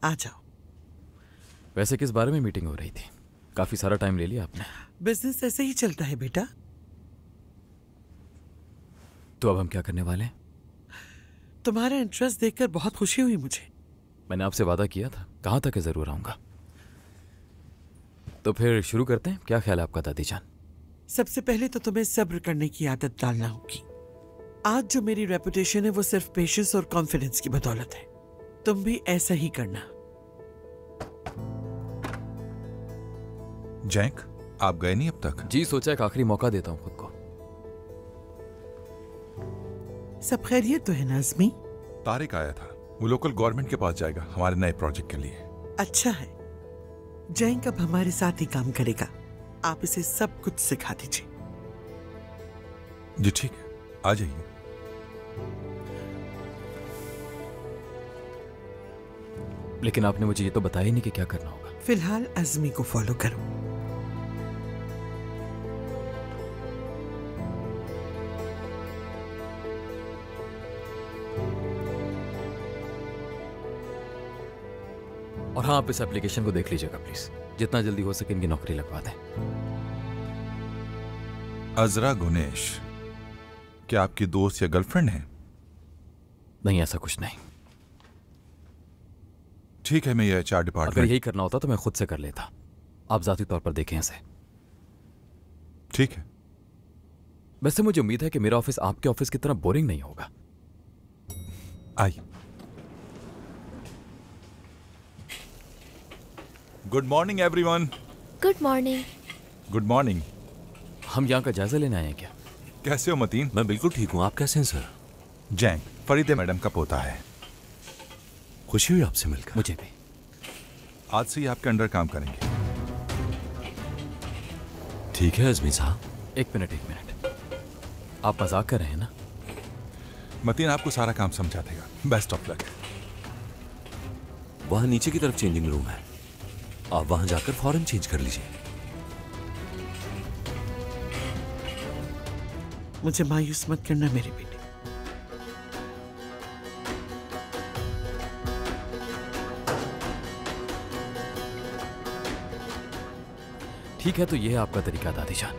आ जाओ। वैसे किस बारे में मीटिंग हो रही थी? काफी सारा टाइम ले लिया आपने। बिजनेस ऐसे ही चलता है बेटा। तो अब हम क्या करने वाले हैं? तुम्हारा इंटरेस्ट देखकर बहुत खुशी हुई मुझे। मैंने आपसे वादा किया था, कहाँ तक है, जरूर आऊंगा। तो फिर शुरू करते हैं। क्या ख्याल है आपका दादी जान? सबसे पहले तो तुम्हें सब्र करने की आदत डालना होगी। आज जो मेरी रेपुटेशन है वो सिर्फ पेशेंस और कॉन्फिडेंस की बदौलत है। तुम भी ऐसा ही करना। जैक, आप गए नहीं अब तक? जी, सोचा एक आखिरी मौका देता हूं खुद को। सब खैरियत तो है ना अज़मी? तारिक आया था, वो लोकल गवर्नमेंट के पास जाएगा हमारे नए प्रोजेक्ट के लिए। अच्छा है। जैक अब हमारे साथ ही काम करेगा। आप इसे सब कुछ सिखा दीजिए। जी ठीक है, आ जाइए। लेकिन आपने मुझे ये तो बताया ही नहीं कि क्या करना होगा। फिलहाल अज़मी को फॉलो करो। और हाँ, आप इस एप्लीकेशन को देख लीजिएगा प्लीज। जितना जल्दी हो सके इनकी नौकरी लगवा दें। अजरा गुनेश, क्या आपकी दोस्त या गर्लफ्रेंड है? नहीं, ऐसा कुछ नहीं। ठीक है, मैं ये HR अगर डिपार्टमेंट। यही करना होता तो मैं खुद से कर लेता। आप जाती तौर पर देखें इसे। ठीक है। वैसे मुझे उम्मीद है कि मेरा ऑफिस आपके ऑफिस की तरह बोरिंग नहीं होगा। आइए। Good morning everyone. Good morning. Good morning. हम यहाँ का जायजा लेने आए हैं क्या? कैसे हो मतीन? मैं बिल्कुल ठीक हूँ, आप कैसे हैं सर? जैक, फरीदे मैडम का पोता है। खुशी हुई आपसे मिलकर। मुझे भी। आज से ही आपके अंडर काम करेंगे। ठीक है अज़मी साहब। एक मिनट। आप मजाक कर रहे हैं ना? मतीन आपको सारा काम समझा देगा। Best of luck. वहां नीचे की तरफ चेंजिंग रूम है, आप वहां जाकर फौरन चेंज कर लीजिए। मुझे मायूस मत करना मेरे बेटे। ठीक है, तो ये है आपका तरीका दादी जान।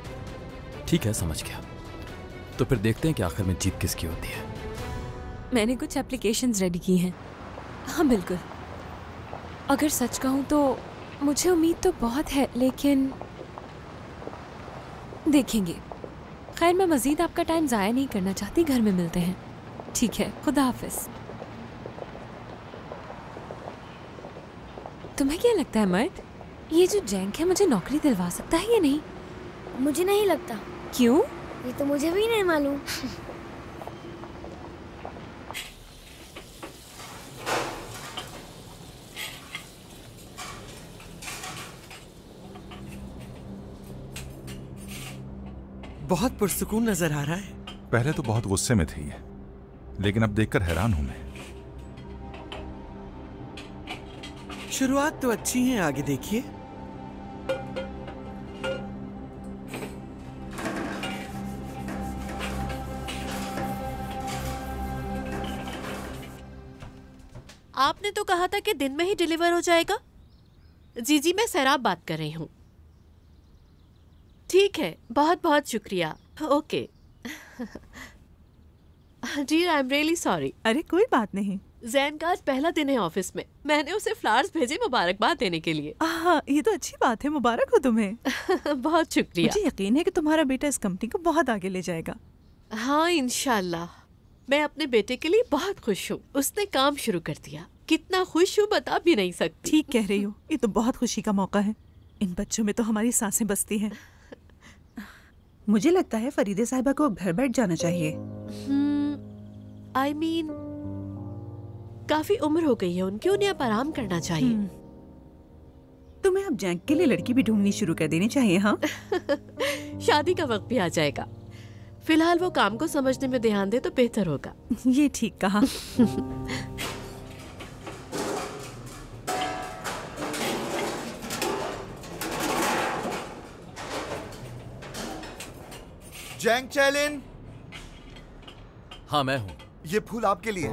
ठीक है, समझ गया। तो फिर देखते हैं कि आखिर में जीत किसकी होती है। मैंने कुछ एप्लीकेशंस रेडी की हैं। हाँ बिल्कुल। अगर सच कहूँ तो मुझे उम्मीद तो बहुत है, लेकिन देखेंगे। खैर, मैं मज़ीद आपका टाइम ज़ाया नहीं करना चाहती। घर में मिलते हैं। ठीक है, खुदा हाफिज। तुम्हें क्या लगता है मर्द, ये जो जैंक है मुझे नौकरी दिलवा सकता है या नहीं? मुझे नहीं लगता। क्यों? ये तो मुझे भी नहीं मालूम। बहुत पुरसुकून नजर आ रहा है। पहले तो बहुत गुस्से में थी, लेकिन अब देखकर हैरान हूं मैं। शुरुआत तो अच्छी है, आगे देखिए। आपने तो कहा था कि दिन में ही डिलीवर हो जाएगा। जी, मैं सैराब बात कर रही हूँ। ठीक है, बहुत बहुत शुक्रिया। ओके। जी, आई एम रियली सॉरी। अरे कोई बात नहीं। जैन का आज पहला दिन है ऑफिस में। मैंने उसे फ्लावर्स भेजे मुबारकबाद देने के लिए। हाँ, ये तो अच्छी बात है, मुबारक हो तुम्हें। बहुत शुक्रिया। मुझे यकीन है कि तुम्हारा बेटा इस कंपनी को बहुत आगे ले जाएगा। हाँ, इंशाल्लाह। मैं अपने बेटे के लिए बहुत खुश हूँ। उसने काम शुरू कर दिया। कितना खुश हूँ बता भी नहीं सकती। ठीक कह रही हो, ये तो बहुत खुशी का मौका है। इन बच्चों में तो हमारी सांसें बसती हैं। मुझे लगता है फरीदे साहिबा को घर बैठ जाना चाहिए। आई मीन, काफी उम्र हो गई है उनकी, उन्हें अब आराम करना चाहिए। तुम्हें अब जैंक के लिए लड़की भी ढूंढनी शुरू कर देनी चाहिए। हाँ शादी का वक्त भी आ जाएगा। फिलहाल वो काम को समझने में ध्यान दे तो बेहतर होगा। ये ठीक कहा। जैंग चैलिन। हाँ, मैं हूँ। ये फूल आपके लिए।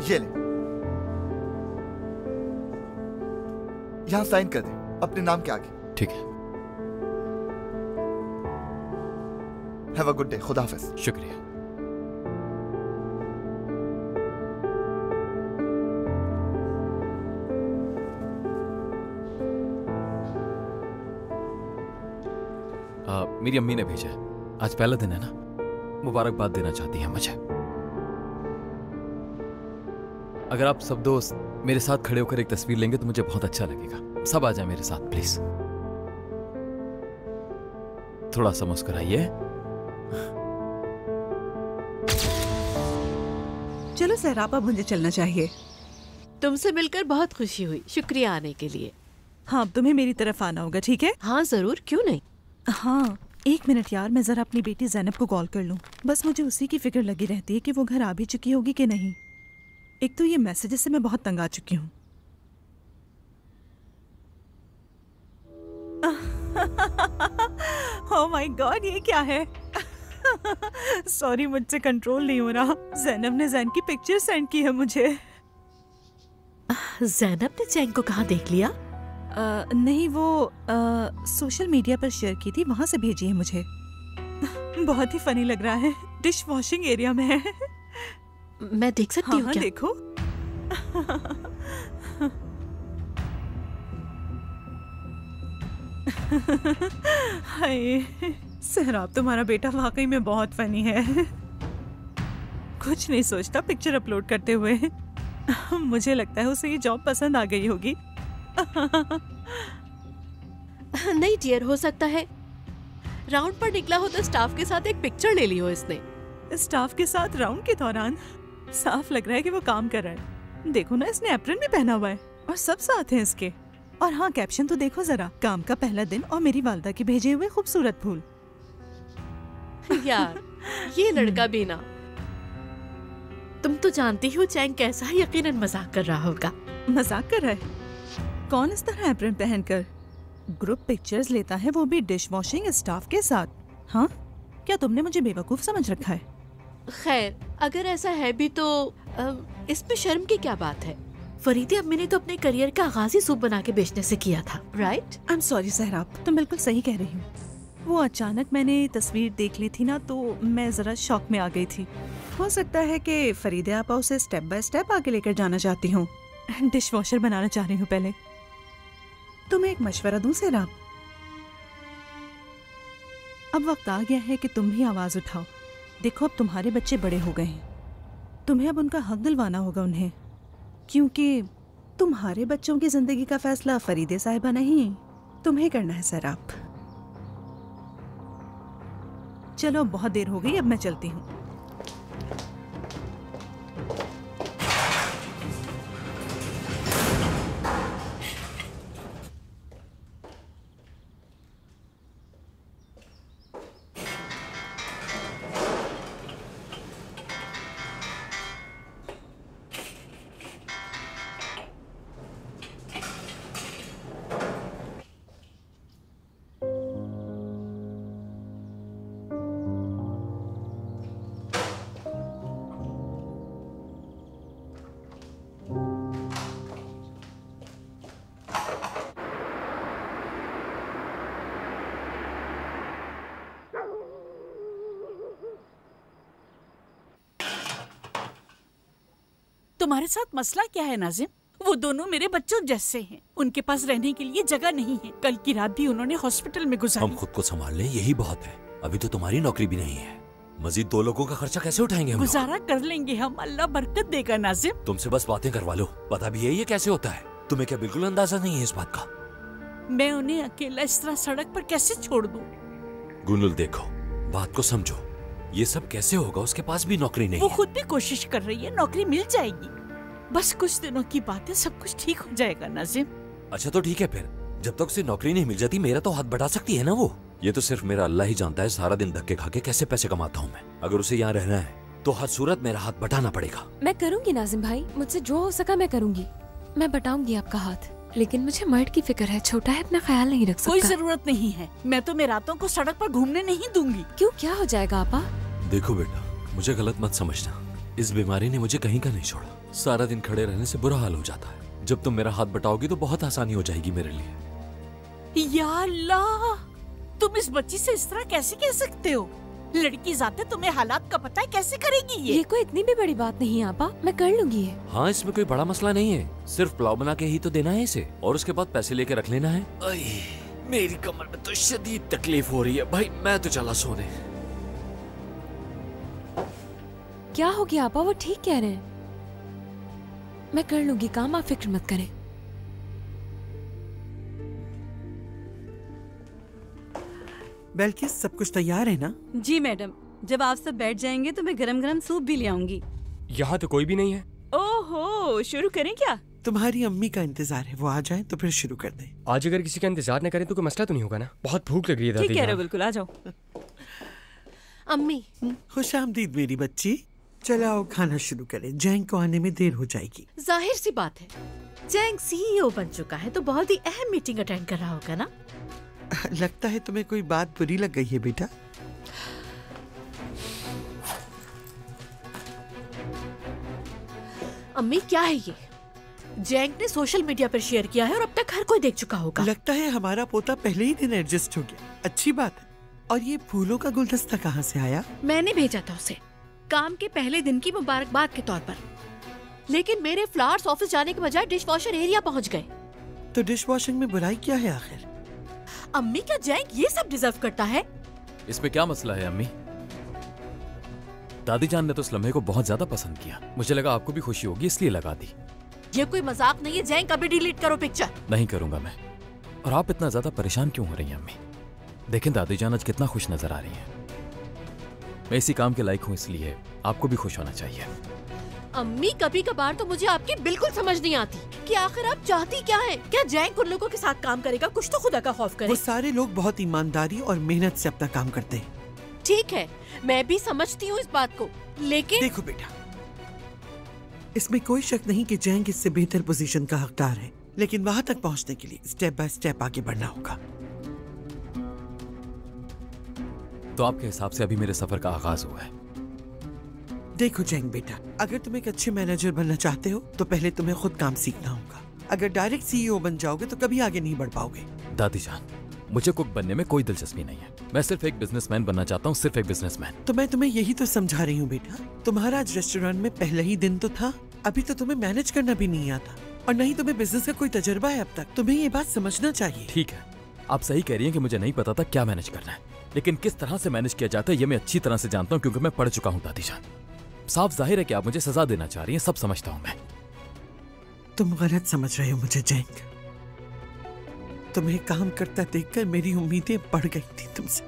ये ले, यहाँ साइन कर दे अपने नाम के आगे। ठीक है। Have a good day. खुदा हाफिज। शुक्रिया। मेरी अम्मी ने भेजा है, आज पहला दिन है ना, मुबारकबाद देना चाहती हैं मुझे। अगर आप सब दोस्त मेरे साथ खड़े होकर एक तस्वीर लेंगे तो मुझे बहुत अच्छा लगेगा। सब आ जाए मेरे साथ प्लीज। थोड़ा सा मुस्कुराइए। चलो सहराब, अब मुझे चलना चाहिए। तुमसे मिलकर बहुत खुशी हुई, शुक्रिया आने के लिए। हाँ, अब तुम्हें मेरी तरफ आना होगा, ठीक है? हाँ जरूर, क्यों नहीं। हाँ, 1 मिनट यार, मैं जरा अपनी बेटी ज़ैनब को कॉल कर लूं। बस मुझे उसी की फिक्र लगी रहती है कि वो घर आ भी चुकी होगी कि नहीं। एक तो ये मैसेजेस से मैं बहुत तंग आ चुकी हूँ। ओह माय गॉड, ये क्या है? सॉरी, मुझसे कंट्रोल नहीं हो रहा। ज़ैनब ने ज़ैन की पिक्चर सेंड की है मुझे। ज़ैनब ने चैंग को कहाँ देख लिया? नहीं, वो सोशल मीडिया पर शेयर की थी, वहां से भेजी है मुझे। बहुत ही फनी लग रहा है। डिश वॉशिंग एरिया में है। मैं देख सकती हूँ? हाँ, क्या? देखो। हाय सहराब, तुम्हारा बेटा वाकई में बहुत फनी है। कुछ नहीं सोचता पिक्चर अपलोड करते हुए। मुझे लगता है उसे ये जॉब पसंद आ गई होगी। नहीं डियर, हो सकता है राउंड पर निकला हो तो स्टाफ के साथ एक पिक्चर ले ली हो इसने। स्टाफ के साथ राउंड के दौरान? साफ लग रहा है कि वो काम कर रहा है। देखो ना, इसने एप्रन भी पहना हुआ है और सब साथ हैं इसके। और हाँ, कैप्शन तो देखो जरा, काम का पहला दिन और मेरी वालदा के भेजे हुए खूबसूरत फूल। यार ये लड़का भी ना, तुम तो जानती हो चैंग कैसा है, यकीनन मजाक कर रहा होगा। मजाक कर रहा है? कौन इस तरह एप्रन पहनकर ग्रुप पिक्चर्स लेता है, वो भी डिश वॉशिंग स्टाफ के साथ? हाँ, क्या तुमने मुझे बेवकूफ समझ रखा है? खैर, अगर ऐसा है भी तो इसमें शर्म की क्या बात है। फरीदी अम्मी ने तो अपने करियर का आगाज ही सूप बना के बेचने से किया था, right? I am sorry Sohrab, तुम बिल्कुल सही कह रही हो। वो अचानक मैंने तस्वीर देख ली थी ना, तो मैं जरा शॉक में आ गई थी। हो सकता है कि फरीदे आपा उसे स्टेप बाय स्टेप आगे लेकर जाना चाहती हूँ। डिश वॉशर बनाना चाह रही हूँ पहले। तुम्हें एक मशवरा दूं सहराब? अब वक्त आ गया है कि तुम भी आवाज उठाओ। देखो, अब तुम्हारे बच्चे बड़े हो गए हैं, तुम्हें अब उनका हक दिलवाना होगा उन्हें, क्योंकि तुम्हारे बच्चों की जिंदगी का फैसला फरीदे साहिबा नहीं, तुम्हें करना है सहराब। चलो, बहुत देर हो गई, अब मैं चलती हूँ। तुम्हारे साथ मसला क्या है नाजिम? वो दोनों मेरे बच्चों जैसे हैं। उनके पास रहने के लिए जगह नहीं है। कल की रात भी उन्होंने हॉस्पिटल में गुजारी। हम खुद को संभाल लें, यही बहुत है। अभी तो तुम्हारी नौकरी भी नहीं है, मजीद 2 लोगों का खर्चा कैसे उठाएंगे हम? गुजारा कर लेंगे हम, अल्लाह बरकत देगा नाजिम। तुमसे बस बातें करवा लो, पता भी है ये कैसे होता है। तुम्हें क्या बिल्कुल अंदाजा नहीं है इस बात का? मैं उन्हें अकेला इस तरह सड़क पर कैसे छोड़ दूं? गुनुल देखो, बात को समझो। ये सब कैसे होगा? उसके पास भी नौकरी नहीं वो है। खुद भी कोशिश कर रही है, नौकरी मिल जाएगी। बस कुछ दिनों की बात है, सब कुछ ठीक हो जाएगा नाजिम। अच्छा तो ठीक है फिर, जब तक उसे नौकरी नहीं मिल जाती मेरा तो हाथ बढ़ा सकती है ना वो। ये तो सिर्फ मेरा अल्लाह ही जानता है सारा दिन धक्के खा के कैसे पैसे कमाता हूँ मैं। अगर उसे यहाँ रहना है तो हर सूरत मेरा हाथ बटाना पड़ेगा। मैं करूंगी नाजिम भाई, मुझसे जो हो सका मैं करूंगी। मैं बटाऊंगी आपका हाथ, लेकिन मुझे मर्द की फिक्र है। छोटा है, अपना ख्याल नहीं रख सकता। कोई जरूरत नहीं है, मैं तो मैं रातों को सड़क पर घूमने नहीं दूंगी। क्यों, क्या हो जाएगा आपा? देखो बेटा, मुझे गलत मत समझना, इस बीमारी ने मुझे कहीं का नहीं छोड़ा। सारा दिन खड़े रहने से बुरा हाल हो जाता है। जब तुम मेरा हाथ बटाओगी तो बहुत आसानी हो जाएगी मेरे लिए। या अल्लाह, तुम इस बच्ची से इस तरह कैसे कह सकते हो? लड़की जाते तुम्हें हालात का पता है, कैसे करेगी ये? कोई इतनी भी बड़ी बात नहीं है आपा, मैं कर लूंगी ये। हाँ, इसमें कोई बड़ा मसला नहीं है, सिर्फ पुलाव बना के ही तो देना है इसे, और उसके बाद पैसे लेके रख लेना है। मेरी कमर में तो शदीद तकलीफ हो रही है भाई, मैं तो चला सोने। क्या हो गया आपा? वो ठीक कह रहे हैं, मैं कर लूंगी काम, आप फिक्र मत करें। बेल्किस, सब कुछ तैयार है ना? जी मैडम, जब आप सब बैठ जाएंगे तो मैं गरम गरम सूप भी ले आऊंगी। यहाँ तो कोई भी नहीं है। ओहो, शुरू करें क्या? तुम्हारी अम्मी का इंतजार है, वो आ जाए तो फिर शुरू कर दें। आज अगर किसी का इंतजार न करें तो कोई मसला तो नहीं होगा ना? बहुत भूख लग रही है दादी। ठीक कह रहे हो, बिल्कुल आ जाओ। अम्मी। खुशामदीद मेरी बच्ची, चलो आओ खाना शुरू करें, जैंग को आने में देर हो जाएगी। जाहिर सी बात है, जैंग सीईओ बन चुका है तो बहुत ही अहम मीटिंग अटेंड कर रहा होगा ना? लगता है तुम्हें कोई बात बुरी लग गई है बेटा। अम्मी, क्या है ये? जैंग ने सोशल मीडिया पर शेयर किया है और अब तक हर कोई देख चुका होगा। लगता है हमारा पोता पहले ही दिन एडजस्ट हो गया। अच्छी बात है। और ये फूलों का गुलदस्ता कहाँ से आया? मैंने भेजा था उसे, काम के पहले दिन की मुबारकबाद के तौर पर, लेकिन मेरे फ्लावर्स ऑफिस जाने के बजाय डिश वॉशर एरिया पहुँच गए। तो डिश वॉशिंग में बुराई क्या है आखिर? अम्मी, क्या जैंग ये सब डिजर्व करता है? इसमें क्या मसला है अम्मी? दादी जान ने तो इस लम्हे को बहुत ज्यादा पसंद किया, मुझे लगा आपको भी खुशी होगी इसलिए लगा दी। ये कोई मजाक नहीं है जैंग, कभी डिलीट करो पिक्चर। नहीं करूंगा मैं। और आप इतना ज्यादा परेशान क्यों हो रही हैं अम्मी? देखें दादी जान आज कितना खुश नजर आ रही हैं। मैं इसी काम के लायक हूँ, इसलिए आपको भी खुश होना चाहिए। अम्मी, कभी कभार तो मुझे आपकी बिल्कुल समझ नहीं आती कि आखिर आप चाहती क्या हैं? क्या जैंग उन लोगों के साथ काम करेगा? कुछ तो खुदा का खौफ करे। वो सारे लोग बहुत ईमानदारी और मेहनत से अपना काम करते हैं। ठीक है, मैं भी समझती हूँ इस बात को, लेकिन देखो बेटा, इसमें कोई शक नहीं कि जैंग इससे बेहतर पोजीशन का हकदार है, लेकिन वहाँ तक पहुँचने के लिए स्टेप बाय स्टेप आगे बढ़ना होगा। तो आपके हिसाब से अभी मेरे सफर का आगाज हुआ है। देखो जैंग बेटा, अगर तुम एक अच्छे मैनेजर बनना चाहते हो तो पहले तुम्हें खुद काम सीखना होगा। अगर डायरेक्ट सीईओ बन जाओगे तो कभी आगे नहीं बढ़ पाओगे। दादी जान, मुझे कुक बनने में कोई दिलचस्पी नहीं है, मैं सिर्फ एक बिजनेसमैन बनना चाहता हूँ, सिर्फ एक बिजनेसमैन। तो मैं तुम्हें यही तो समझा रही हूँ बेटा। तुम्हारा आज रेस्टोरेंट में पहला ही दिन तो था, अभी तो तुम्हें मैनेज करना भी नहीं आता और नहीं तुम्हें बिजनेस का कोई तजुर्बा है अब तक। तुम्हें ये बात समझना चाहिए। ठीक है, आप सही कह रही हैं कि मुझे नहीं पता था क्या मैनेज करना है, लेकिन किस तरह से मैनेज किया जाता है ये मैं अच्छी तरह से जानता हूँ, क्योंकि मैं पढ़ चुका हूँ दादी जान। साफ जाहिर है कि आप मुझे सजा देना चाह रही हैं, सब समझता हूँ मैं। तुम गलत समझ रहे हो मुझे जैंग। तुम्हें काम करता देखकर मेरी उम्मीदें बढ़ गई थी तुमसे।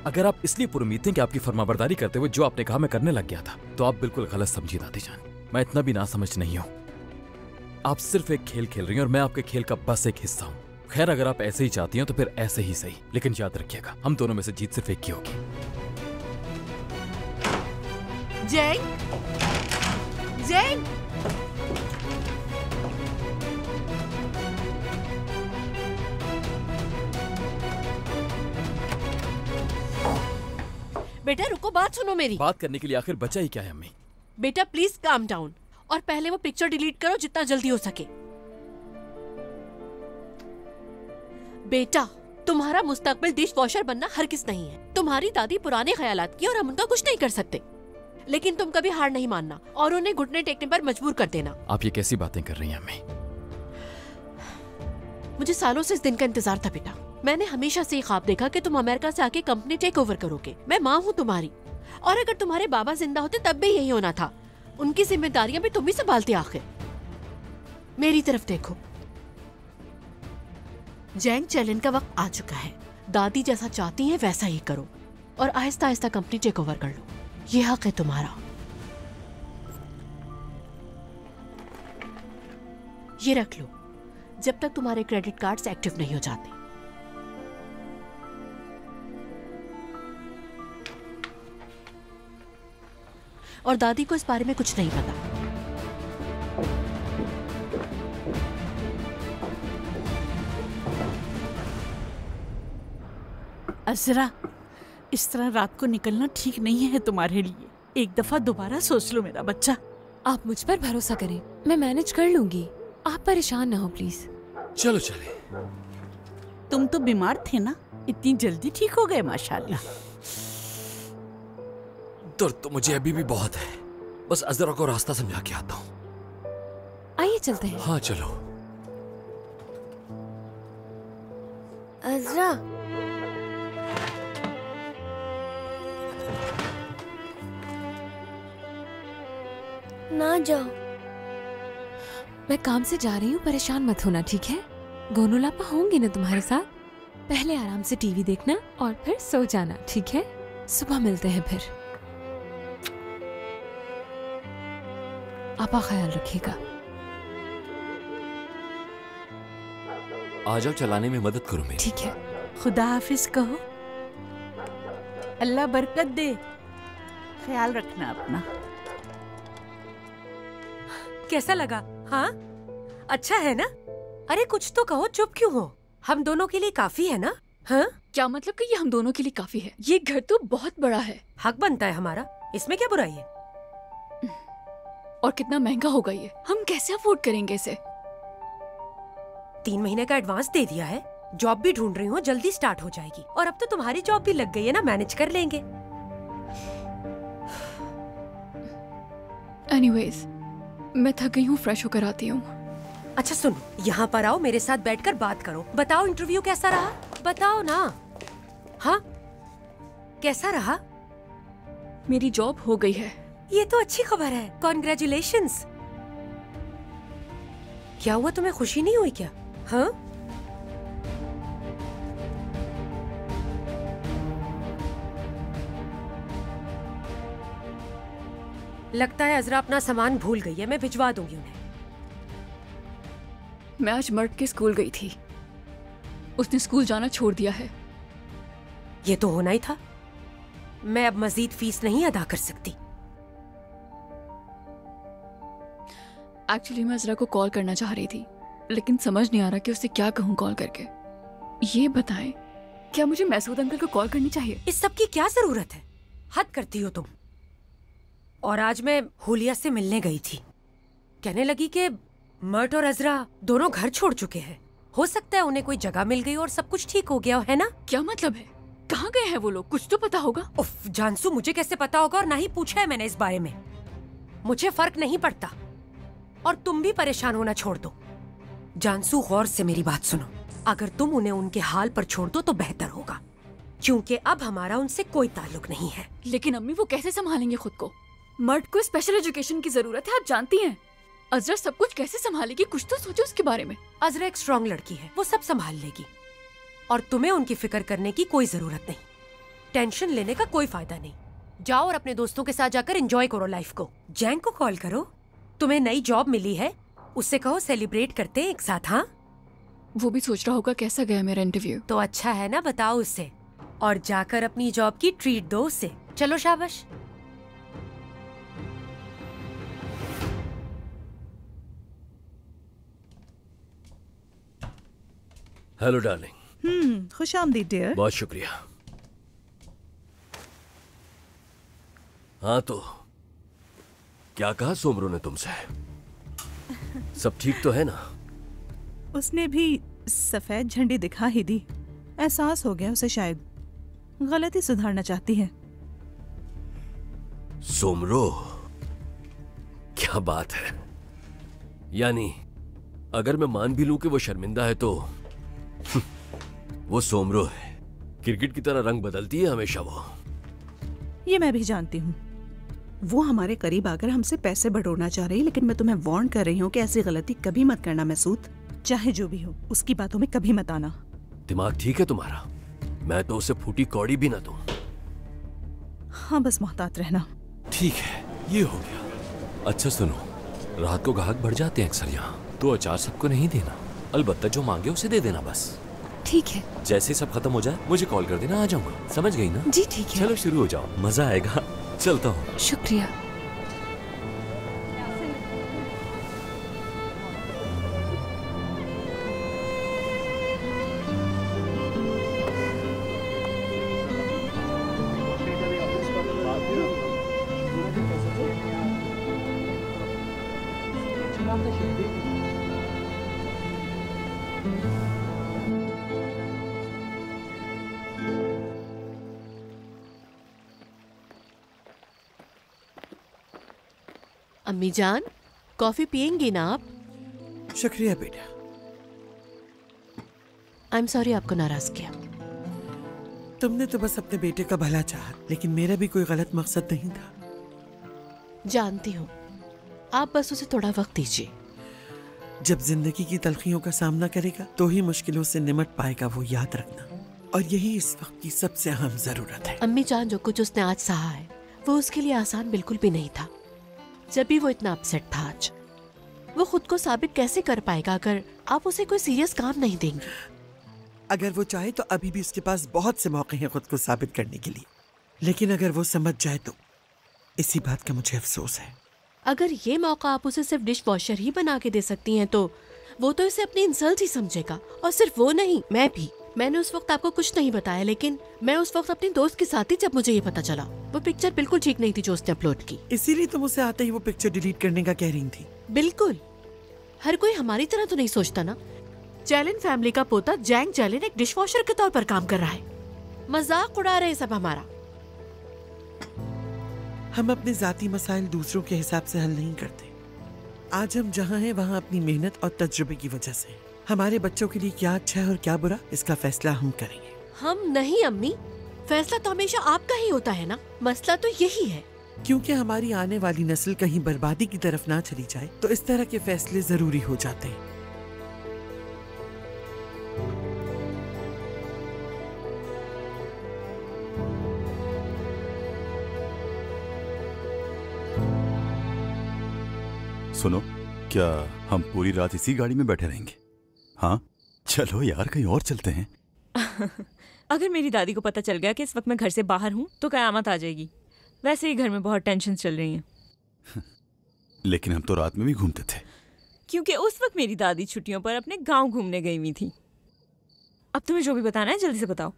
अगर आप इसलिए पुरुमीद थे कि आपकी फरमाबरदारी करते हुए जो आपने कहा मैं करने लग गया था, तो आप बिल्कुल गलत समझी दादी जान। मैं इतना भी ना समझ नहीं हूँ। आप सिर्फ एक खेल खेल रही हैं और मैं आपके खेल का बस एक हिस्सा हूँ। खैर, अगर आप ऐसे ही चाहती हैं तो फिर ऐसे ही सही, लेकिन याद रखिएगा हम दोनों में से जीत सिर्फ एक की होगी। जैंग, जैंग, बेटा रुको, बात सुनो मेरी। बात करने के लिए आखिर बचा ही क्या है अम्मी? बेटा प्लीज काम डाउन और पहले वो पिक्चर डिलीट करो जितना जल्दी हो सके। बेटा, तुम्हारा मुस्तकबिल डिश वॉशर बनना हरगिज़ नहीं है। तुम्हारी दादी पुराने ख्यालात की और हम उनका कुछ नहीं कर सकते, लेकिन तुम कभी हार नहीं मानना और उन्हें घुटने टेकने पर मजबूर कर देना। आप ये कैसी बातें कर रही हैं अम्मी? मुझे सालों से इस दिन का इंतजार था बेटा। मैंने हमेशा से ख्वाब देखा कि तुम अमेरिका से आके कंपनी टेक ओवर करोगे। मैं माँ हूँ तुम्हारी, और अगर तुम्हारे बाबा जिंदा होते तब भी यही होना था। उनकी जिम्मेदारियां भी तुम ही संभालते। आखिर मेरी तरफ देखो, जैंग चैलेंज का वक्त आ चुका है। दादी जैसा चाहती हैं वैसा ही करो और Aahista Aahista company take over कर लो। ये हक है तुम्हारा। ये रख लो जब तक तुम्हारे क्रेडिट कार्ड्स एक्टिव नहीं हो जाते। और दादी को इस बारे में कुछ नहीं पता। अजरा, इस तरह रात को निकलना ठीक नहीं है तुम्हारे लिए। एक दफा दोबारा सोच लो मेरा बच्चा। आप मुझ पर भरोसा करें, मैं मैनेज कर लूंगी। आप परेशान ना हो प्लीज। चलो चले। तुम तो बीमार थे ना, इतनी जल्दी ठीक हो गए माशाल्लाह। दर्द तो मुझे अभी भी बहुत है, बस अजरा को रास्ता समझा के आता हूँ। आइए चलते हैं। हाँ चलो। अजरा, ना जाओ। मैं काम से जा रही हूँ, परेशान मत होना, ठीक है? गोनू लापा होंगे ना तुम्हारे साथ? पहले आराम से टीवी देखना और फिर सो जाना, ठीक है? सुबह मिलते हैं फिर। आपा ख्याल रखिएगा। आ जाओ, चलाने में मदद करो मेरी। ठीक है। खुदा हाफिज कहो। अल्लाह बरकत दे। ख्याल रखना अपना। कैसा लगा? हाँ, अच्छा है ना? अरे कुछ तो कहो, चुप क्यों हो? हम दोनों के लिए काफी है ना? हाँ? क्या मतलब कि ये हम दोनों के लिए काफी है? ये घर तो बहुत बड़ा है। हक बनता है हमारा, इसमें क्या बुराई है? और कितना महंगा होगा ये, हम कैसे अफोर्ड करेंगे इसे? 3 महीने का एडवांस दे दिया है। जॉब भी ढूंढ रही हूँ, जल्दी स्टार्ट हो जाएगी। और अब तो तुम्हारी जॉब भी लग गई है ना, मैनेज कर लेंगे। एनीवेज, मैं थक गई हूँ, फ्रेश होकर आती हूँ। अच्छा सुनो, यहाँ पर आओ, मेरे साथ बैठकर बात करो। बताओ इंटरव्यू कैसा रहा? बताओ ना। हाँ, कैसा रहा? मेरी जॉब हो गई है। ये तो अच्छी खबर है, कॉन्ग्रेचुलेशंस। क्या हुआ, तुम्हें खुशी नहीं हुई क्या? हाँ? लगता है अजरा अपना सामान भूल गई है, मैं भिजवा दूंगी उन्हें। मैं आज मर्द के स्कूल गई थी, उसने स्कूल जाना छोड़ दिया है। ये तो होना ही था। मैं अब मजीद फीस नहीं अदा कर सकती। एक्चुअली मैं अजरा को कॉल करना चाह रही थी, लेकिन समझ नहीं आ रहा कि उसे क्या कहूँ कॉल करके। ये बताएं, क्या मुझे मैसूद अंकल को कॉल करनी चाहिए? इस सब की क्या जरूरत है? हद करती हो तुम। और आज मैं हुलिया से मिलने गई थी, कहने लगी कि मर्ट और अजरा दोनों घर छोड़ चुके हैं। हो सकता है उन्हें कोई जगह मिल गई और सब कुछ ठीक हो गया है ना? क्या मतलब है? कहाँ गए हैं वो लोग? कुछ तो पता होगा। उफ जानसू, मुझे कैसे पता होगा? और ना ही पूछा है मैंने इस बारे में। मुझे फर्क नहीं पड़ता और तुम भी परेशान होना छोड़ दो। जानसू, गौर से मेरी बात सुनो। अगर तुम उन्हें उनके हाल पर छोड़ दो तो बेहतर होगा, क्योंकि अब हमारा उनसे कोई ताल्लुक नहीं है। लेकिन अम्मी, वो कैसे संभालेंगे खुद को? मर्द को स्पेशल एजुकेशन की जरूरत है, आप जानती हैं। अजरा सब कुछ कैसे संभालेगी? कुछ तो सोचो उसके बारे में। अजरा एक स्ट्रॉन्ग लड़की है, वो सब संभाल लेगी और तुम्हें उनकी फिक्र करने की कोई जरूरत नहीं। टेंशन लेने का कोई फायदा नहीं। जाओ और अपने दोस्तों के साथ जाकर एंजॉय करो लाइफ को। जैंग को कॉल करो, तुम्हें नई जॉब मिली है, उससे कहो सेलिब्रेट करते हैं एक साथ। हाँ, वो भी सोच रहा होगा कैसा गया मेरा इंटरव्यू। तो अच्छा है ना, बताओ उससे और जाकर अपनी जॉब की ट्रीट दो उसे। चलो शाबाश। Hello darling. खुश आमदीद डियर। बहुत शुक्रिया। हाँ तो क्या कहा सोमरू ने तुमसे? सब ठीक तो है ना? उसने भी सफेद झंडी दिखा ही दी। एहसास हो गया उसे, शायद गलती सुधारना चाहती है। सोमरू, क्या बात है। यानी अगर मैं मान भी लूं कि वो शर्मिंदा है तो वो सोमरू है। क्रिकेट की तरह रंग बदलती है हमेशा वो। ये मैं भी जानती हूँ। वो हमारे करीब आकर हमसे पैसे बटोरना चाह रही है, लेकिन मैं तुम्हें वार्न कर रही हूँ कि ऐसी गलती कभी मत करना मैसूद। चाहे जो भी हो, उसकी बातों में कभी मत आना। दिमाग ठीक है तुम्हारा? मैं तो उसे फूटी कौड़ी भी ना दूं। हाँ, बस मोहतात रहना। ठीक है, ये हो गया। अच्छा सुनो, रात को ग्राहक बढ़ जाते हैं अक्सर यहाँ, तो अचार सबको नहीं देना। अलबत्ता जो मांगे उसे दे देना बस। ठीक है। जैसे सब खत्म हो जाए मुझे कॉल कर देना, आ जाऊंगा। समझ गई ना? जी ठीक है। चलो शुरू हो जाओ, मजा आएगा। चलता हूँ। शुक्रिया। अम्मी जान, कॉफी पियेंगी ना आप? शुक्रिया बेटा। आई एम सॉरी आपको नाराज किया। तुमने तो बस अपने बेटे का भला चाहा, लेकिन मेरा भी कोई गलत मकसद नहीं था। जानती हूँ, आप बस उसे थोड़ा वक्त दीजिए। जब जिंदगी की तलखियों का सामना करेगा तो ही मुश्किलों से निमट पाएगा, वो याद रखना। और यही इस वक्त की सबसे अहम जरूरत है। अम्मी जान, जो कुछ उसने आज सहा है वो उसके लिए आसान बिल्कुल भी नहीं था। जब भी वो इतना अपसेट था आज, वो खुद को साबित कैसे कर पाएगा अगर आप उसे कोई सीरियस काम नहीं देंगे? अगर वो चाहे तो अभी भी उसके पास बहुत से मौके हैं खुद को साबित करने के लिए, लेकिन अगर वो समझ जाए तो इसी बात का मुझे अफसोस है। अगर ये मौका आप उसे सिर्फ डिश वॉशर ही बना के दे सकती हैं तो वो तो इसे अपनी इंसल्ट ही समझेगा। और सिर्फ वो नहीं, मैं भी। मैंने उस वक्त आपको कुछ नहीं बताया, लेकिन मैं उस वक्त अपनी दोस्त के साथ थी जब मुझे ये पता चला। वो पिक्चर बिल्कुल ठीक नहीं थी जो उसने अपलोड की। इसीलिए तुम उसे आते ही वो पिक्चर डिलीट करने का कह रही थी। बिल्कुल, हर कोई हमारी तरह तो नहीं सोचता ना। जैलिन फैमिली का पोता जैंग जैलिन एक डिशवॉशर के तौर पर काम कर रहा है। मजाक उड़ा रहे सब हमारा। हम अपने जाती मसाइल दूसरों के हिसाब से हल नहीं करते। आज हम जहाँ हैं वहाँ अपनी मेहनत और तजुर्बे की वजह से। हमारे बच्चों के लिए क्या अच्छा है और क्या बुरा, इसका फैसला हम करेंगे। हम नहीं अम्मी, फैसला तो हमेशा आपका ही होता है ना। मसला तो यही है। क्योंकि हमारी आने वाली नस्ल कहीं बर्बादी की तरफ ना चली जाए तो इस तरह के फैसले जरूरी हो जाते हैं। सुनो, क्या हम पूरी रात इसी गाड़ी में बैठे रहेंगे? हाँ चलो यार, कहीं और चलते हैं। अगर मेरी दादी को पता चल गया कि इस वक्त मैं घर से बाहर हूँ तो कयामत आ जाएगी। वैसे ही घर में बहुत टेंशन चल रही है। लेकिन हम तो रात में भी घूमते थे। क्योंकि उस वक्त मेरी दादी छुट्टियों पर अपने गांव घूमने गई हुई थी। अब तुम्हें जो भी बताना है जल्दी से बताओ।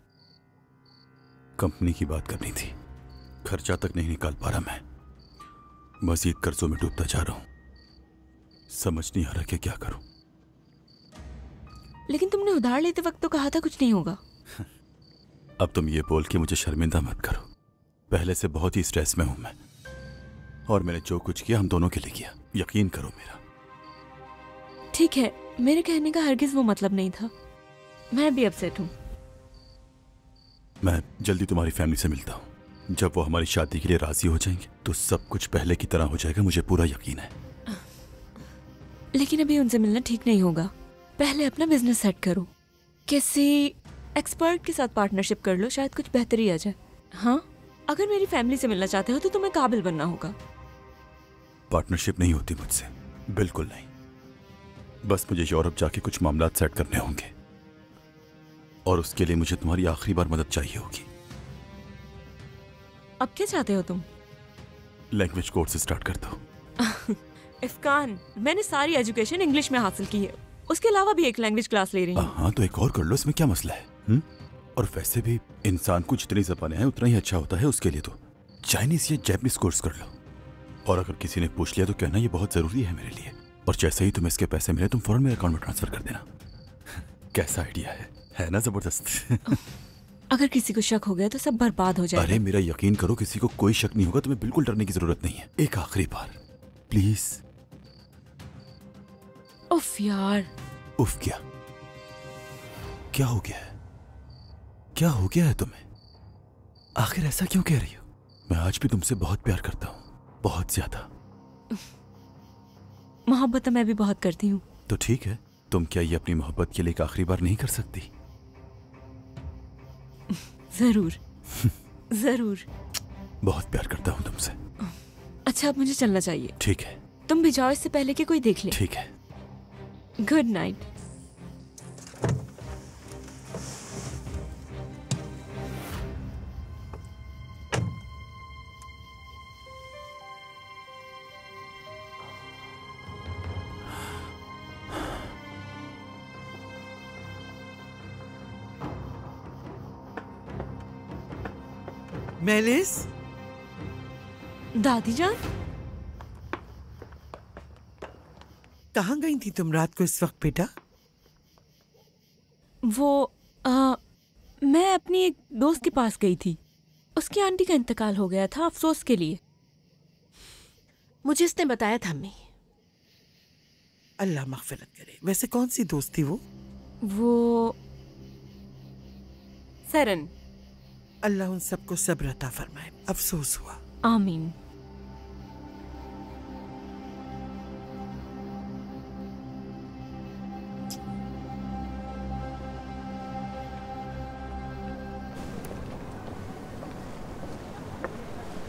कंपनी की बात करनी थी। खर्चा तक नहीं निकाल पा रहा मैं। मजीद कर्जों में डूबता जा रहा हूँ। समझ नहीं आ रहा कि क्या करूं। लेकिन तुमने उधार लेते वक्त तो कहा था कुछ नहीं होगा। अब तुम ये बोल के मुझे शर्मिंदा मत करो। पहले से बहुत ही स्ट्रेस में हूं मैं, और मैंने जो कुछ किया हम दोनों के लिए किया, यकीन करो मेरा। ठीक है, मेरे कहने का हरगिज वो मतलब नहीं था। मैं भी अपसेट हूँ। मैं जल्दी तुम्हारी फैमिली से मिलता हूँ। जब वो हमारी शादी के लिए राजी हो जाएंगे तो सब कुछ पहले की तरह हो जाएगा, मुझे पूरा यकीन है। लेकिन अभी उनसे मिलना ठीक नहीं होगा। पहले अपना बिजनेस सेट करो। किसी एक्सपर्ट के साथ पार्टनरशिप कर लो, शायद कुछ बेहतरी आ जाए। हाँ, अगर मेरी फैमिली से मिलना चाहते हो तो तुम्हें काबिल बनना होगा। पार्टनरशिप नहीं होती मुझसे, बिल्कुल नहीं। बस मुझे यूरोप जाके कुछ मामला सेट करने होंगे, और उसके लिए मुझे तुम्हारी आखिरी बार मदद चाहिए होगी। अब क्या चाहते हो तुम? लैंग्वेज कोर्स स्टार्ट करता हूँ। इफ्कान, मैंने सारी एजुकेशन इंग्लिश में हासिल की है। उसके अलावा भी एक लैंग्वेज क्लास ले रही हूँ। हाँ तो एक और कर लो, इसमें क्या मसला है? और वैसे भी इंसान को जितनी ज़बानें हैं उतना ही अच्छा होता है। उसके लिए तो चाइनीज या जैपनीज कोर्स कर लो। और अगर किसी ने पूछ लिया तो कहना ये बहुत जरूरी है मेरे लिए, और जैसे ही तुम्हें इसके पैसे मिले तुम फौरन मेरे अकाउंट में ट्रांसफर कर देना। कैसा आइडिया है ना? जबरदस्त। अगर किसी को शक हो गया तो सब बर्बाद हो जाएगा। अरे मेरा यकीन करो, किसी को कोई शक नहीं होगा। तुम्हें बिल्कुल डरने की जरूरत नहीं है। एक आखिरी बार प्लीज। उफ यार। उफ क्या? क्या हो गया है? क्या हो गया है तुम्हें? आखिर ऐसा क्यों कह रही हो? मैं आज भी तुमसे बहुत प्यार करता हूँ, बहुत ज्यादा। मोहब्बत तो मैं भी बहुत करती हूँ। तो ठीक है, तुम क्या ये अपनी मोहब्बत के लिए एक आखिरी बार नहीं कर सकती? जरूर। जरूर। बहुत प्यार करता हूँ तुमसे। अच्छा, अब मुझे चलना चाहिए। ठीक है। तुम भी जाओ इससे पहले कि कोई देख ले। ठीक है। Good night. मेलिस, दादी जान, कहाँ गई थी तुम रात को इस वक्त बेटा? मैं अपनी एक दोस्त के पास गई थी। उसकी आंटी का इंतकाल हो गया था, अफसोस के लिए। मुझे इसने बताया था अम्मी। अल्लाह मग़फ़िरत करे। वैसे कौन सी दोस्त थी वो? सरन। अल्लाह उन सबको सब्र अता फरमाए। अफसोस हुआ। आमीन।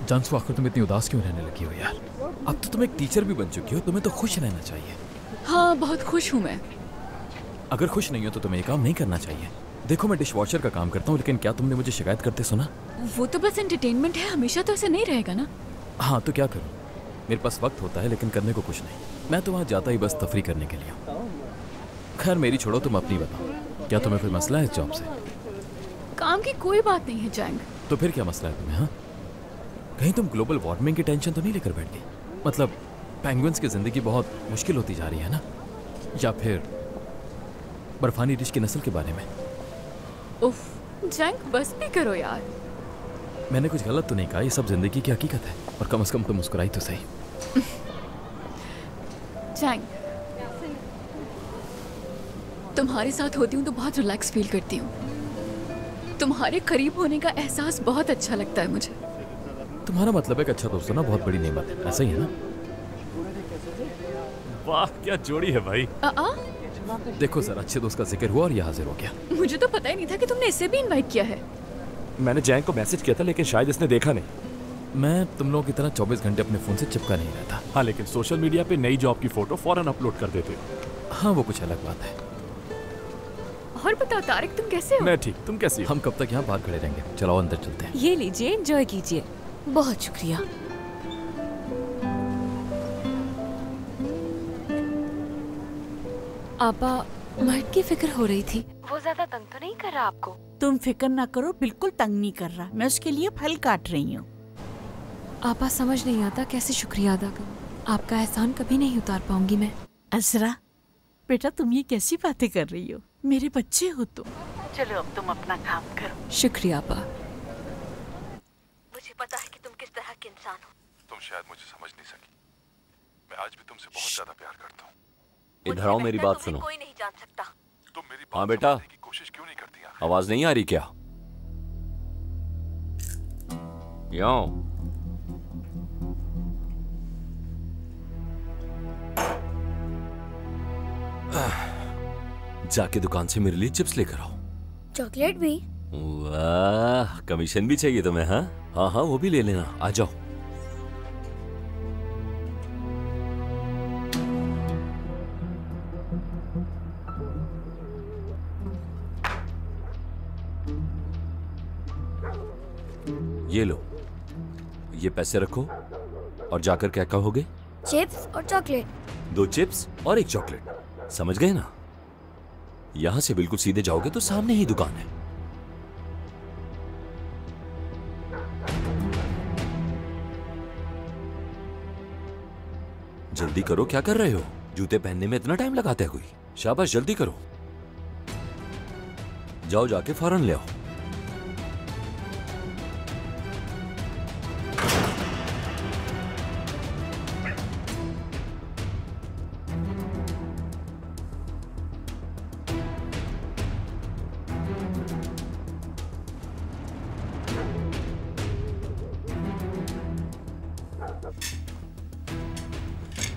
जानसू, आखिर तुम इतनी उदास क्यों रहने लगी हो यार? अब तो तुम एक टीचर भी बन चुकी हो, तुम्हें तो खुश रहना चाहिए। हाँ, बहुत खुश हूँ मैं। अगर खुश नहीं हो तो तुम्हें ये काम नहीं करना चाहिए। देखो, मैं डिशवॉशर का काम करता हूँ, लेकिन क्या तुमने मुझे शिकायत करते सुना? वो तो बस एंटरटेनमेंट है, हमेशा तो ऐसे नहीं रहेगा ना। हाँ, तो क्या करूँ? मेरे पास वक्त होता है लेकिन करने को कुछ नहीं। मैं तो वहाँ जाता ही बस तफरी करने के लिए। खैर मेरी छोड़ो, तुम अपनी बताओ। क्या तुम्हें कोई मसला है इस जॉब से? काम की कोई बात नहीं है जैंग। तो फिर क्या मसला है तुम्हें? हाँ, कहीं तुम ग्लोबल वार्मिंग की टेंशन तो नहीं लेकर बैठ गई? मतलब पेंगुइन्स की जिंदगी बहुत मुश्किल होती जा रही है ना? या फिर बर्फानी रिछ की नस्ल के बारे में? उफ, जैंग बस भी करो यार। मैंने कुछ गलत तो नहीं कहा, ये सब जिंदगी की हकीकत है। और कम से कम तुम मुस्कुराई तो सही। जैंग, तुम्हारे साथ होती हूँ तो बहुत रिलैक्स फील करती हूँ। तुम्हारे करीब होने का एहसास बहुत अच्छा लगता है मुझे। तुम्हारा मतलब एक अच्छा दोस्त होना बहुत बड़ी नेमत है, ऐसा ही है ना? वाह, क्या जोड़ी है भाई। देखो सर, अच्छे दोस्त का जिक्र हुआ और ये हाजिर हो गया। मुझे तो पता ही नहीं था कि तुमने इसे भी इनवाइट किया है। मैंने जैंग को मैसेज किया था लेकिन शायद इसने देखा नहीं। मैं तुम लोगों की तरह 24 घंटे अपने फोन से चिपका नहीं रहता। हाँ, लेकिन सोशल मीडिया पे नई जॉब की फोटो फौरन अपलोड कर देते हो। हाँ, वो कुछ अलग बात है। और बताओ तारिक, तुम कैसे हो? मैं ठीक, तुम कैसी हो? हम कब तक यहाँ बाहर खड़े रहेंगे? चलो अंदर चलते हैं। ये लीजिए, एंजॉय कीजिए। बहुत शुक्रिया। आपा, मर्द की फिक्र हो रही थी। वो ज्यादा तंग तो नहीं कर रहा आपको? तुम फिक्र ना करो, बिल्कुल तंग नहीं कर रहा। मैं उसके लिए फल काट रही हूँ। आपा, समझ नहीं आता कैसे शुक्रिया अदा करूं। आपका एहसान कभी नहीं उतार पाऊंगी मैं। असरा बेटा, तुम ये कैसी बातें कर रही हो? मेरे बच्चे हो तुम। चलो अब तुम अपना काम करो। शुक्रिया आपा। मुझे पता है कि तुम किस तरह के इंसान हो। तुम शायद मुझे समझ नहीं सकी। मैं आज भी तुमसे बहुत ज्यादा प्यार करता हूँ। इधर आओ, मेरी बात सुनो। कोई नहीं जान सकता। तुम मेरी हाँ बेटा, की कोशिश क्यों नहीं करती? आवाज नहीं आ रही क्या? यहाँ जाके दुकान से मेरे लिए चिप्स लेकर आओ। चॉकलेट भी? वाह, कमीशन भी चाहिए तुम्हें? हाँ हाँ हाँ, वो भी ले लेना। आ जाओ। ये लो, ये पैसे रखो और जाकर क्या कहोगे? चिप्स और चॉकलेट। 2 चिप्स और 1 चॉकलेट, समझ गए ना? यहां से बिल्कुल सीधे जाओगे तो सामने ही दुकान है। जल्दी करो, क्या कर रहे हो? जूते पहनने में इतना टाइम लगाता है कोई? शाबाश, जल्दी करो। जाओ, जाके फौरन ले आओ।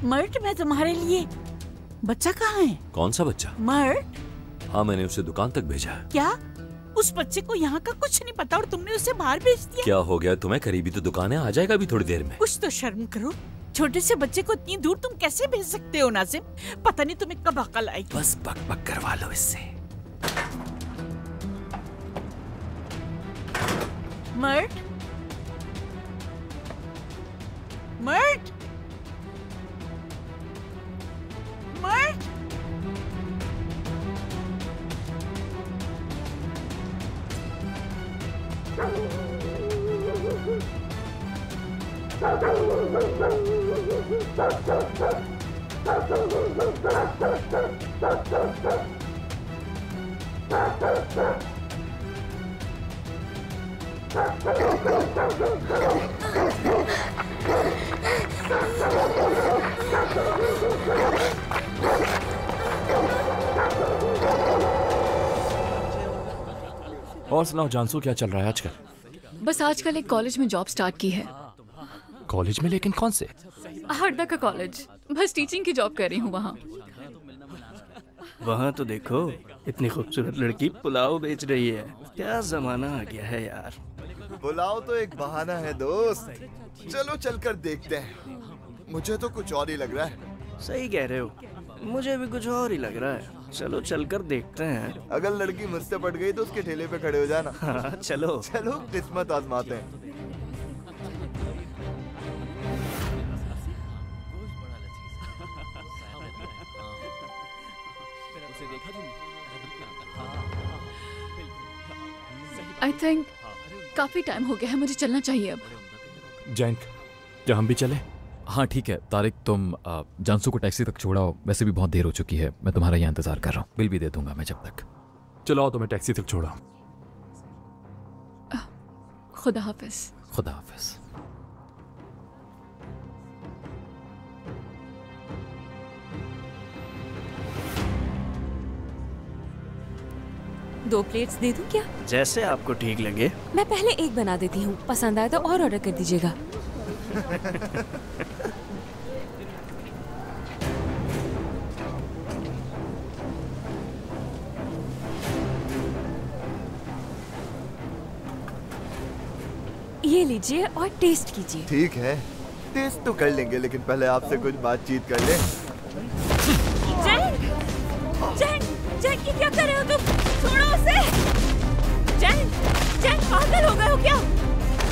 मर्ट, मैं तुम्हारे लिए। बच्चा कहाँ है? कौन सा बच्चा? मर्ट। हाँ, मैंने उसे दुकान तक भेजा है। क्या? उस बच्चे को यहाँ का कुछ नहीं पता और तुमने उसे बाहर भेज दिया? क्या हो गया तुम्हें? करीबी तो दुकान है, आ जाएगा अभी थोड़ी देर में। कुछ तो शर्म करो। छोटे से बच्चे को इतनी दूर तुम कैसे भेज सकते हो नाजिम? पता नहीं तुम्हें कब अकल आएगी। बस बक बक करवा लो इससे। मर्ट, मर्ट, मर्ट। और सुनाओ जानसू, क्या चल रहा है आजकल? बस आजकल एक कॉलेज में जॉब स्टार्ट की है। कॉलेज में? लेकिन कौन से? हरदा का कॉलेज। बस टीचिंग की जॉब कर रही हूँ वहाँ। वहाँ तो देखो, इतनी खूबसूरत लड़की पुलाव बेच रही है। क्या जमाना आ गया है यार। पुलाव तो एक बहाना है दोस्त। चलो चलकर देखते हैं। मुझे तो कुछ और ही लग रहा है। सही कह रहे हो, मुझे भी कुछ और ही लग रहा है। चलो चलकर देखते हैं। अगर लड़की मुझसे पट गई तो उसके ठेले पे खड़े हो जाना। हाँ चलो चलो किस्मत आजमाते हैं। आई थिंक काफी टाइम हो गया है, मुझे चलना चाहिए अब। जैंक, क्या हम भी चले? हाँ ठीक है तारिक, तुम जानसू को टैक्सी तक छोड़ाओ। वैसे भी बहुत देर हो चुकी है, मैं तुम्हारा यहाँ इंतजार कर रहा हूँ। बिल भी दे दूंगा मैं जब तक। चलो आओ, तुम्हें टैक्सी तक छोड़ा। खुदा हाफिज। खुदा हाफिज। दो प्लेट्स दे दूं क्या? जैसे आपको ठीक लगे। मैं पहले एक बना देती हूँ, पसंद आए तो और ऑर्डर कर दीजिएगा। ये लीजिए और टेस्ट कीजिए। ठीक है, टेस्ट तो कर लेंगे, लेकिन पहले आपसे कुछ बातचीत कर लें। जैन, ये क्या कर रहे हो तुम? छोड़ो उसे। जैन, पागल हो गए हो क्या?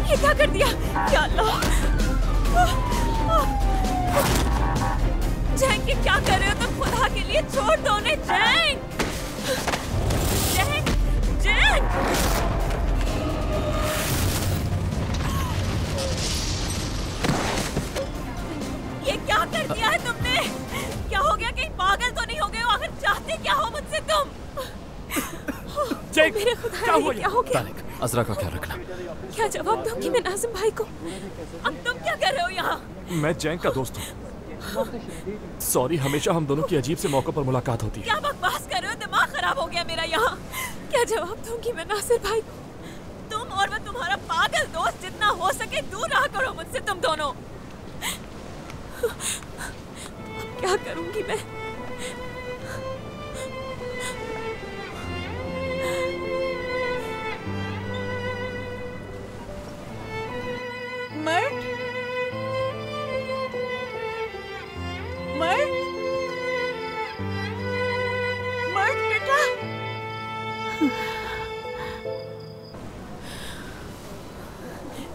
ये क्या कर दिया? या अल्लाह। जैन, ये क्या कर रहे हो तुम? खुदा के लिए छोड़ दो उन्हें। जैन। ये क्या कर दिया है तुमने? क्या हो गया? कहीं पागल तो नहीं हो गए हो? आखिर चाहते क्या हो मुझसे तुम? मेरे खुदा, क्या हो गया? अजरा का ख्याल रखना। क्या जवाब दूंगी मैं नाजिम भाई को? अब तुम क्या कर रहे हो यहाँ? मैं जैंक का दोस्त हूँ। सॉरी, हमेशा हम दोनों की अजीब से मौकों पर मुलाकात होती है। क्या बकवास कर रहे हो? दिमाग खराब हो गया मेरा यहाँ। क्या जवाब दूंगी मैं नासिर भाई को? तुम और मैं तुम्हारा पागल दोस्त, जितना हो सके दूर रहा करो मुझसे तुम दोनों। अब क्या करूंगी मैं? मर्द बेटा।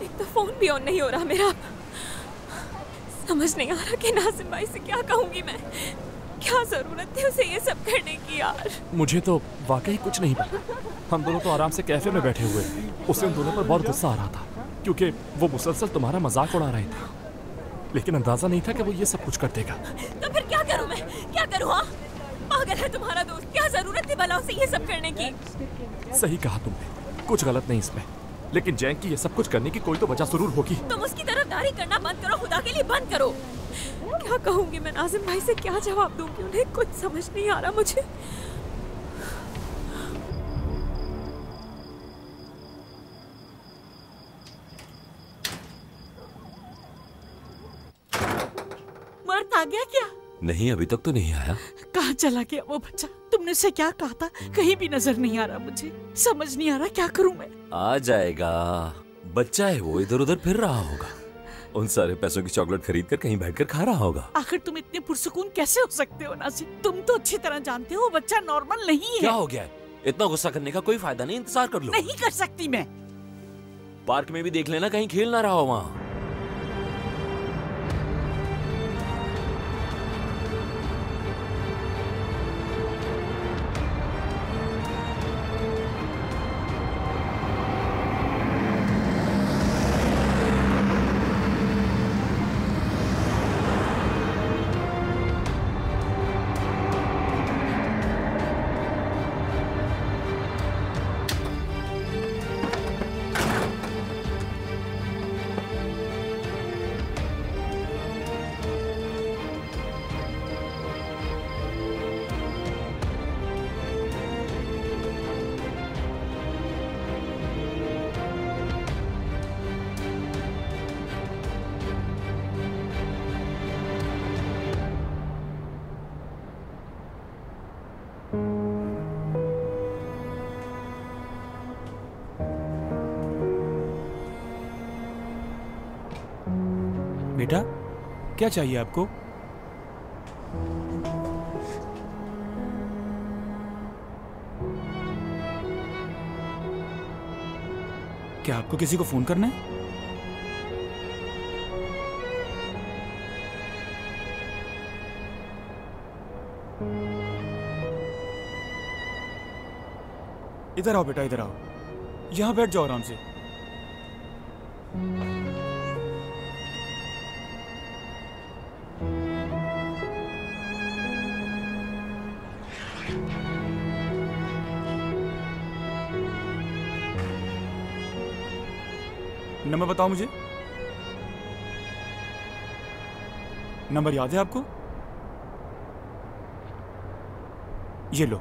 एक तो फोन भी ऑन नहीं हो रहा मेरा। समझ नहीं आ रहा कि नाजिम भाई से क्या कहूंगी मैं। क्या जरूरत थी उसे ये सब करने की यार? मुझे तो वाकई कुछ नहीं पता। हम दोनों तो आराम से कैफे में बैठे हुए, उसे उन दोनों पर बहुत गुस्सा आ रहा था क्योंकि वो मुसलसल तुम्हारा मजाक उड़ा रहे थे, लेकिन अंदाजा नहीं था कि वो ये सब कुछ कर देगा। तो फिर क्या करूं मैं? क्या करूं? हाँ, पागल है तुम्हारा दोस्त। क्या जरूरत थी भला उसे ये सब करने की? सही कहा तुमने, कुछ गलत नहीं इसमें, लेकिन जैंक की ये सब कुछ करने की कोई तो वजह जरूर होगी। तुम उसकी तरफदारी करना बंद करो, खुदा के लिए बंद करो। क्या कहूंगी मैं नाजिम भाई से? क्या जवाब दूंगी उन्हें? कुछ समझ नहीं आ रहा मुझे। मर्द आ गया क्या? नहीं, अभी तक तो नहीं आया। कहाँ चला गया वो बच्चा? तुमने उसे क्या कहा था? कहीं भी नजर नहीं आ रहा मुझे। समझ नहीं आ रहा क्या करूं मैं। आ जाएगा, बच्चा है वो, इधर उधर फिर रहा होगा। उन सारे पैसों की चॉकलेट खरीद कर कहीं बैठकर खा रहा होगा। आखिर तुम इतने पुरसुकून कैसे हो सकते हो नासिर? तुम तो अच्छी तरह जानते हो वो बच्चा नॉर्मल नहीं है। क्या हो गया है? इतना गुस्सा करने का कोई फायदा नहीं, इंतजार कर लो। नहीं कर सकती मैं। पार्क में भी देख लेना, कहीं खेल ना रहा हो वहाँ। बेटा, क्या चाहिए आपको? क्या आपको किसी को फोन करना है? इधर आओ बेटा, इधर आओ। यहां बैठ जाओ आराम से। नंबर बताओ मुझे। नंबर याद है आपको? ये लो।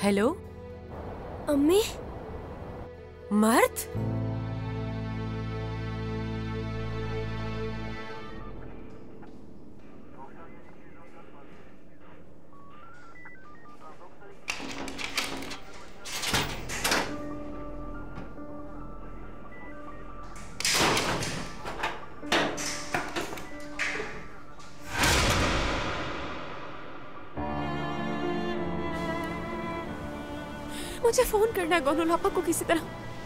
हेलो अम्मी। मर्द? मुझे फोन करना है गोनू लापा को किसी तरह।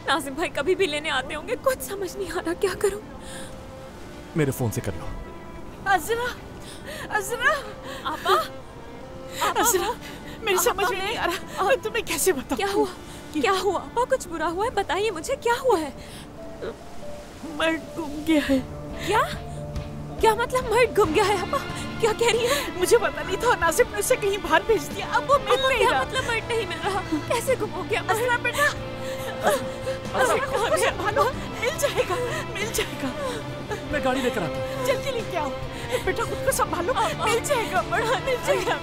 नाजिम भाई कभी भी लेने आते होंगे, कुछ समझ नहीं आ रहा क्या करूं। मेरे फोन से कर लो। अजरा, अजरा, आपा, अजरा, मेरी समझ में नहीं आ रहा, मैं तुम्हें कैसे बताऊं? क्या हुआ? क्या हुआ? आपा कुछ बुरा हुआ है? बताइए मुझे, क्या हुआ है? मर्द गुम गया है। क्या? क्या मतलब मर्द गुम गया है? आपा क्या कह रही है? मुझे पता नहीं था, नासिर ने उसे कहीं बाहर भेज दिया, अब वो मिल नहीं रहा। मतलब मर्द नहीं मिल रहा? कैसे गुम हो गया? अजरा बेटा, संभालो, मिल जाएगा, मिल जाएगा। मैं गाड़ी लेकर आता हूँ। जल्दी लेके आओ बेटा, खुद को संभालो, मिल जाएगा, बड़ा मिल जाएगा।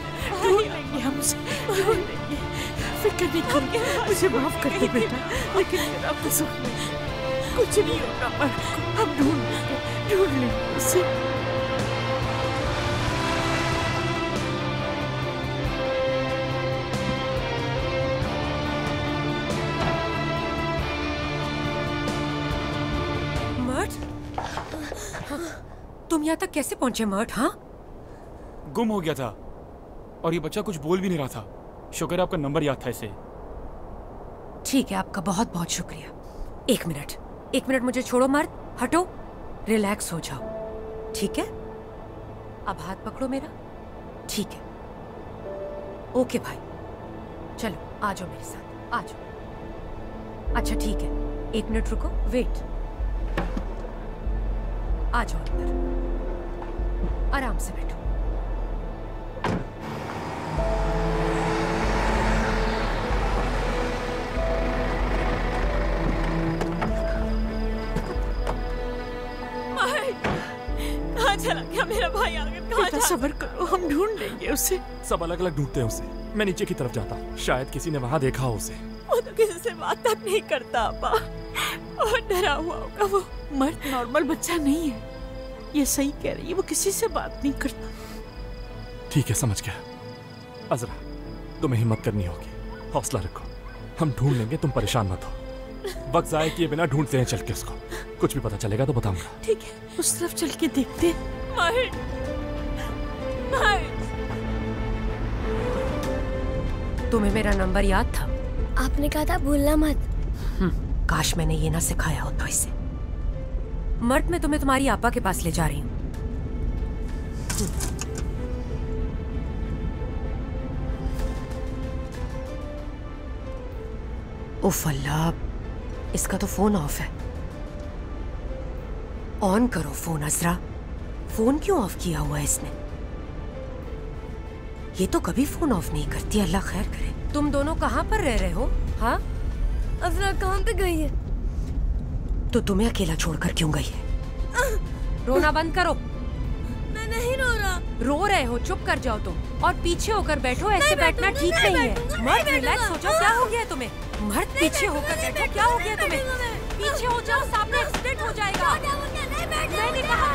ढूंढ लेंगे हम उसे, ढूंढ लेंगे, फिक्र नहीं करो। मुझे माफ कर दो बेटा, लेकिन मेरा कसूर नहीं, कुछ नहीं होगा मर्द को, हम ढूंढ लेंगे उसे। तुम यहाँ तक कैसे पहुंचे मर्द? हाँ, गुम हो गया था और ये बच्चा कुछ बोल भी नहीं रहा था। शुक्र है आपका नंबर याद था इसे। ठीक है, आपका बहुत बहुत शुक्रिया। एक मिनट मुझे छोड़ो मर्द, हटो, रिलैक्स हो जाओ, ठीक है? अब हाथ पकड़ो मेरा, ठीक है? ओके भाई, चलो आ जाओ मेरे साथ, आ जाओ। अच्छा ठीक है, 1 मिनट रुको, वेट, आ जाओ अंदर, आराम से बैठो। कहाँ चला गया मेरा भाई? आगे कहाँ? सब्र करो, हम ढूंढ लेंगे उसे। सब अलग अलग ढूंढते हैं उसे। मैं नीचे की तरफ जाता हूँ, शायद किसी ने वहाँ देखा हो उसे। वो तो किसी से बात तक नहीं करता अपा, और डरा हुआ होगा वो। मर्द नॉर्मल बच्चा नहीं है, ये सही कह रही है, वो किसी से बात नहीं करता। ठीक है, समझ गया। अजरा, तुम्हें हिम्मत करनी होगी, हौसला रखो, हम ढूंढ लेंगे, तुम परेशान मत हो। वक्त जाए किए बिना ढूंढते हैं चल के उसको, कुछ भी पता चलेगा तो बताऊंगा। ठीक है, उस तरफ चल के देखते। तुम्हें मेरा नंबर याद था? आपने कहा था भूलना मत। काश मैंने ये ना सिखाया होता इसे। मर्द, मैं तुम्हें तुम्हारी आपा के पास ले जा रही हूँ। उफ अल्लाह, इसका तो फोन ऑफ है। ऑन करो फोन अजरा। फोन क्यों ऑफ किया हुआ है इसने? ये तो कभी फोन ऑफ नहीं करती, अल्लाह खैर करे। तुम दोनों कहाँ पर रह रहे हो? हाँ, अजरा कहाँ पे गई है? तो तुम्हें अकेला छोड़कर क्यों गई है? रोना बंद करो। मैं मैं नहीं रो रहा। रो रहे हो, चुप कर जाओ तुम और पीछे होकर बैठो। ऐसे बैठना ठीक नहीं है। मर्द रिलैक्स हो जाओ। क्या हो गया तुम्हें? मर्द पीछे होकर बैठो। क्या हो गया तुम्हें? पीछे हो जाओ, सामने एक्सीडेंट हो जाएगा। मैंने कहा